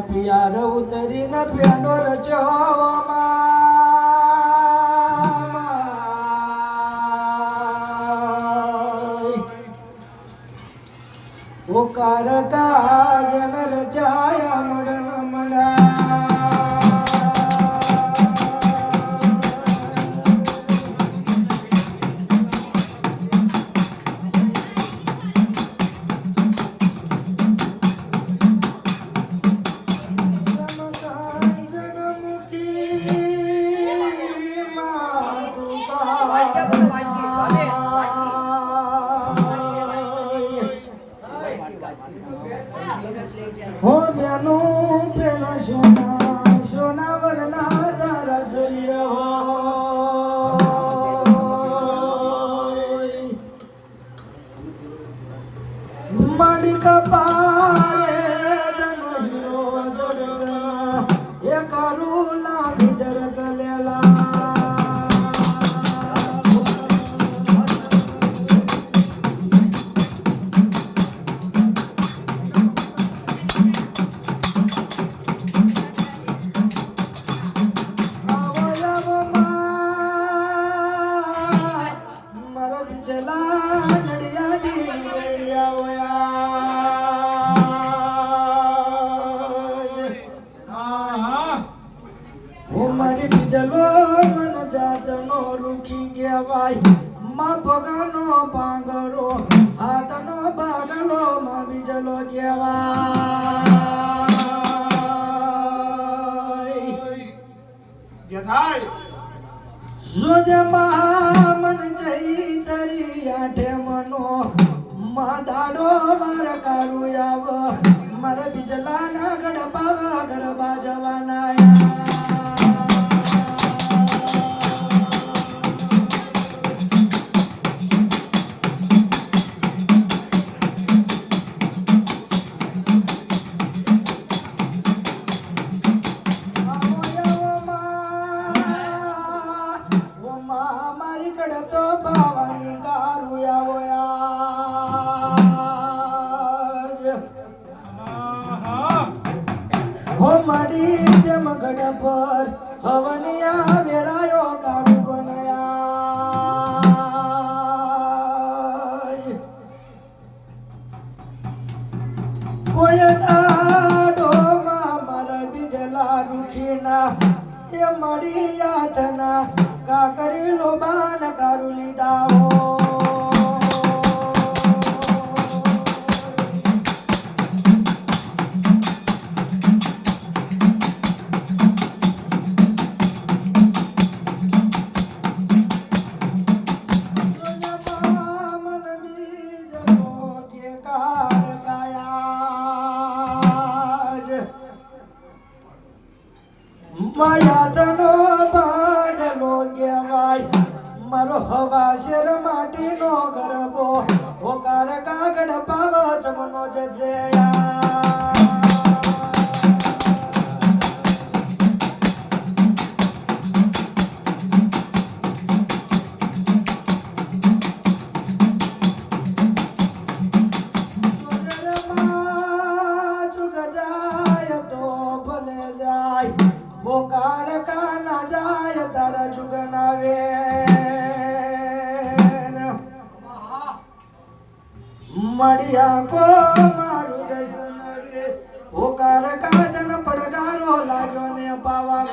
પિયાર ઉતરીને પેંડો રચવામાં ઓકાર કાજન રચાયા મડન મડા हो बेनो पेला सोना वरना तारा शरीर हो मड़ी का पारे दन हीरो जड़गना ये करूला भी जरग लेला બીજલો મન જાતનો રૂખી ગેવાય માં ભગાનો ભાંગરો હાથનો ભાગલો માં બીજલો ગેવાય સુજમા મન જઈ તરી આઠે મનો માં દાડો વાર કારુ આવ મારા બીજલા ના ગડપાવા ગરબા જવાના हो मड़ी जम गड़ पर हवनिया वेरायो गारू बनाया कोई दाडो मारा बिजला रुखीना ये मड़ी यातना का करी लोबान गारू लीदाओ માયાતનો ભાગલો ગેવાય મારો હવા શેર માટીનો ગરબો ઓકાર કાગડ પાવ જમનો જજયા ओकार का ना जाय तारा जुगनावे मड़िया को मारू दर्शनवे ओकार का जन पड़गारो लाग्यो ने पावा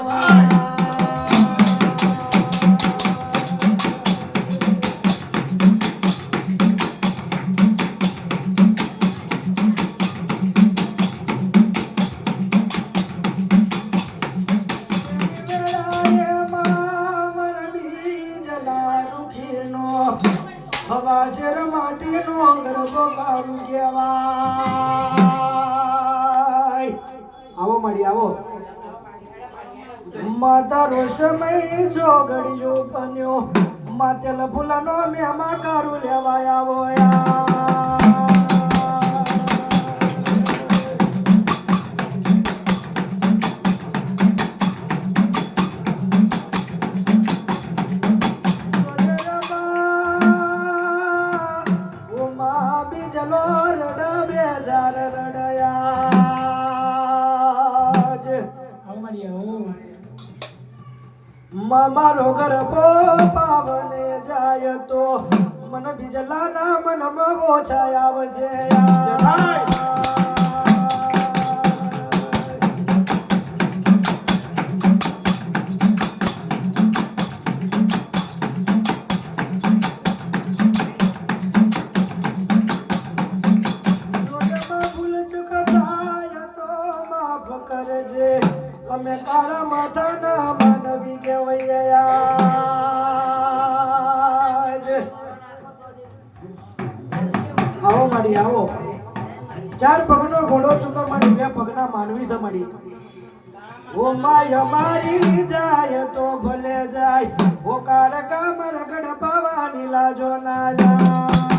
हवा शर माटी नो गरबो कारू गेवाय आवो मड़ी आवो माता रोशमय जोगड़ियो बन्यो मातेल फुलानो मेमा कारू लेवाय आवो या બીજલો રડ બેજાર રડયા મારો ગરબો પાવને જાય તો મન બીજલાના મનમાં ઓછા આવજે કરજે અમે કારા માથાના માનવી કેવૈયા આવો માડી આવો 4 પગનો ઘોડો ચૂકો માડી 2 પગના માનવી છે માડી ઓ માય મારી જાય તો ભલે જાય ઓ કારકા મરગડ પાવાની લાજો ના જાય